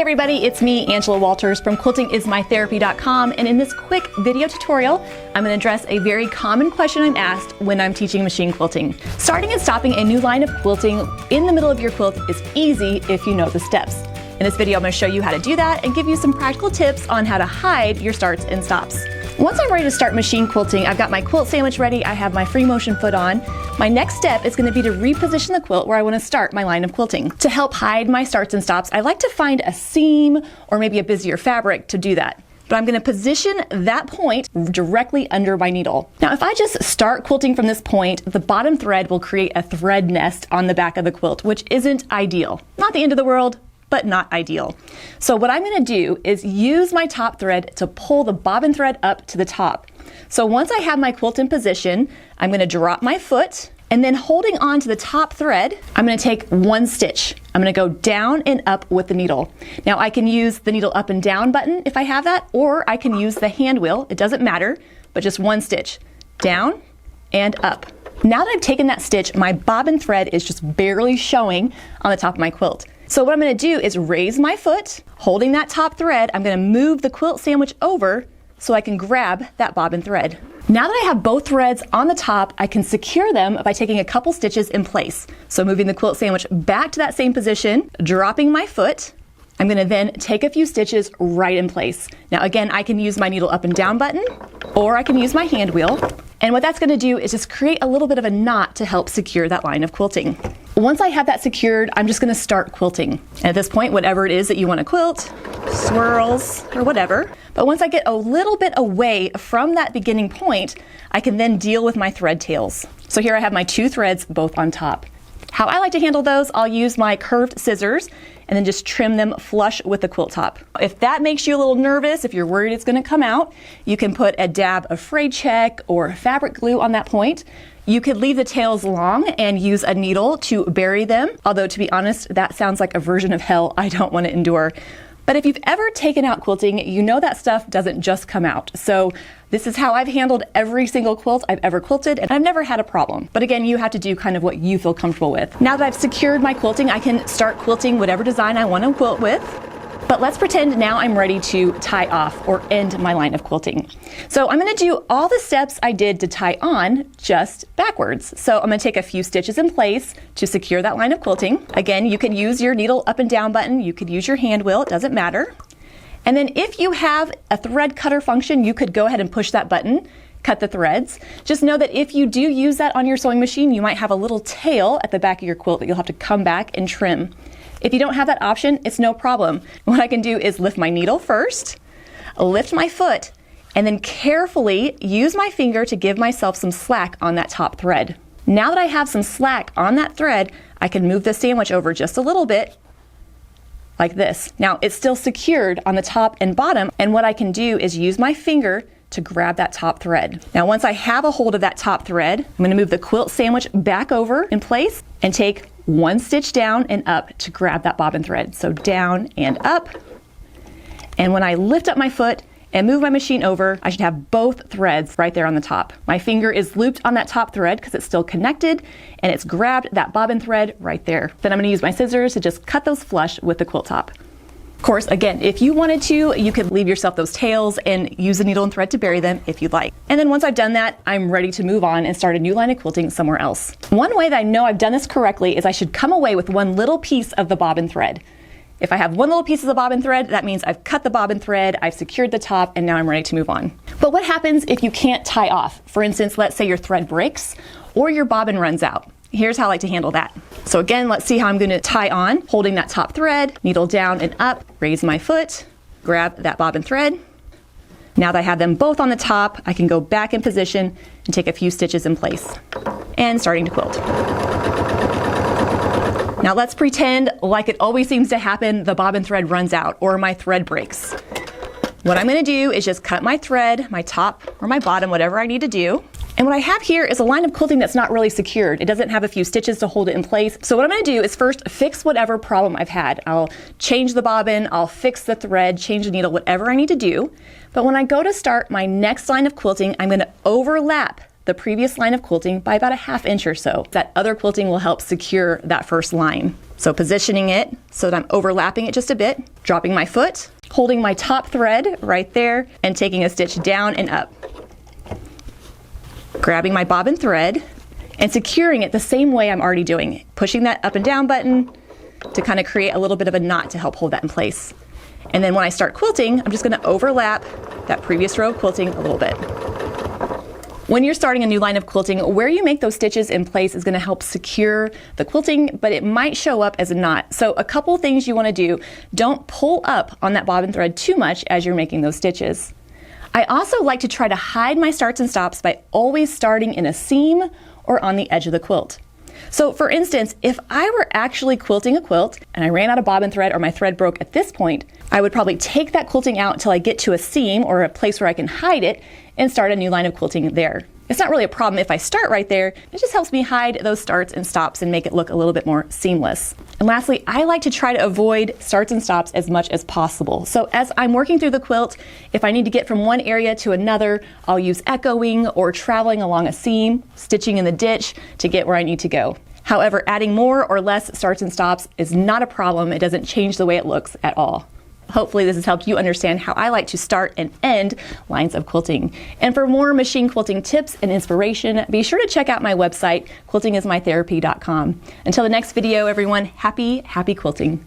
everybody, it's me, Angela Walters from quiltingismytherapy.com, and in this quick video tutorial, I'm going to address a very common question I'm asked when I'm teaching machine quilting. Starting and stopping a new line of quilting in the middle of your quilt is easy if you know the steps. In this video, I'm going to show you how to do that and give you some practical tips on how to hide your starts and stops. Once I'm ready to start machine quilting, I've got my quilt sandwich ready, I have my free motion foot on. My next step is going to be to reposition the quilt where I want to start my line of quilting. To help hide my starts and stops, I like to find a seam or maybe a busier fabric to do that. But I'm going to position that point directly under my needle. Now, if I just start quilting from this point, the bottom thread will create a thread nest on the back of the quilt, which isn't ideal. Not the end of the world, but not ideal. So what I'm going to do is use my top thread to pull the bobbin thread up to the top. So once I have my quilt in position, I'm going to drop my foot, and then holding on to the top thread, I'm going to take one stitch. I'm going to go down and up with the needle. Now I can use the needle up and down button if I have that, or I can use the hand wheel. It doesn't matter, but just one stitch. Down and up. Now that I've taken that stitch, my bobbin thread is just barely showing on the top of my quilt. So what I'm going to do is raise my foot, holding that top thread. I'm going to move the quilt sandwich over so I can grab that bobbin thread. Now that I have both threads on the top, I can secure them by taking a couple stitches in place. So moving the quilt sandwich back to that same position, dropping my foot, I'm going to then take a few stitches right in place. Now again, I can use my needle up and down button, or I can use my hand wheel. And what that's going to do is just create a little bit of a knot to help secure that line of quilting. Once I have that secured, I'm just going to start quilting. And at this point, whatever it is that you want to quilt, swirls or whatever. But once I get a little bit away from that beginning point, I can then deal with my thread tails. So here I have my two threads both on top. How I like to handle those, I'll use my curved scissors and then just trim them flush with the quilt top. If that makes you a little nervous, if you're worried it's going to come out, you can put a dab of fray check or fabric glue on that point. You could leave the tails long and use a needle to bury them, although to be honest, that sounds like a version of hell I don't want to endure. But if you've ever taken out quilting, you know that stuff doesn't just come out. So this is how I've handled every single quilt I've ever quilted, and I've never had a problem. But again, you have to do kind of what you feel comfortable with. Now that I've secured my quilting, I can start quilting whatever design I want to quilt with. But let's pretend now I'm ready to tie off or end my line of quilting. So I'm going to do all the steps I did to tie on just backwards. So I'm going to take a few stitches in place to secure that line of quilting. Again, you can use your needle up and down button. You could use your hand wheel. It doesn't matter. And then if you have a thread cutter function, you could go ahead and push that button, cut the threads. Just know that if you do use that on your sewing machine, you might have a little tail at the back of your quilt that you'll have to come back and trim. If you don't have that option, it's no problem. What I can do is lift my needle first, lift my foot, and then carefully use my finger to give myself some slack on that top thread. Now that I have some slack on that thread, I can move the sandwich over just a little bit, like this. Now it's still secured on the top and bottom, and what I can do is use my finger to grab that top thread. Now once I have a hold of that top thread, I'm going to move the quilt sandwich back over in place and take one stitch down and up to grab that bobbin thread. So down and up. And when I lift up my foot and move my machine over, I should have both threads right there on the top. My finger is looped on that top thread because it's still connected, and it's grabbed that bobbin thread right there. Then I'm going to use my scissors to just cut those flush with the quilt top. Of course, again, if you wanted to, you could leave yourself those tails and use a needle and thread to bury them if you'd like. And then once I've done that, I'm ready to move on and start a new line of quilting somewhere else. One way that I know I've done this correctly is I should come away with one little piece of the bobbin thread. If I have one little piece of the bobbin thread, that means I've cut the bobbin thread, I've secured the top, and now I'm ready to move on. But what happens if you can't tie off? For instance, let's say your thread breaks or your bobbin runs out. Here's how I like to handle that. So again, let's see how I'm going to tie on, holding that top thread, needle down and up, raise my foot, grab that bobbin thread. Now that I have them both on the top, I can go back in position and take a few stitches in place. And starting to quilt. Now let's pretend, like it always seems to happen, the bobbin thread runs out or my thread breaks. What I'm going to do is just cut my thread, my top or my bottom, whatever I need to do. And what I have here is a line of quilting that's not really secured. It doesn't have a few stitches to hold it in place. So what I'm going to do is first fix whatever problem I've had. I'll change the bobbin, I'll fix the thread, change the needle, whatever I need to do. But when I go to start my next line of quilting, I'm going to overlap the previous line of quilting by about a 1/2 inch or so. That other quilting will help secure that first line. So positioning it so that I'm overlapping it just a bit, dropping my foot, holding my top thread right there, and taking a stitch down and up. Grabbing my bobbin thread and securing it the same way I'm already doing, pushing that up and down button to kind of create a little bit of a knot to help hold that in place. And then when I start quilting, I'm just going to overlap that previous row of quilting a little bit. When you're starting a new line of quilting, where you make those stitches in place is going to help secure the quilting, but it might show up as a knot. So a couple things you want to do: don't pull up on that bobbin thread too much as you're making those stitches. I also like to try to hide my starts and stops by always starting in a seam or on the edge of the quilt. So for instance, if I were actually quilting a quilt and I ran out of bobbin thread or my thread broke at this point, I would probably take that quilting out until I get to a seam or a place where I can hide it and start a new line of quilting there. It's not really a problem if I start right there. It just helps me hide those starts and stops and make it look a little bit more seamless. And lastly, I like to try to avoid starts and stops as much as possible. So as I'm working through the quilt, if I need to get from one area to another, I'll use echoing or traveling along a seam, stitching in the ditch to get where I need to go. However, adding more or less starts and stops is not a problem. It doesn't change the way it looks at all. Hopefully this has helped you understand how I like to start and end lines of quilting. And for more machine quilting tips and inspiration, be sure to check out my website, quiltingismytherapy.com. Until the next video, everyone, happy quilting.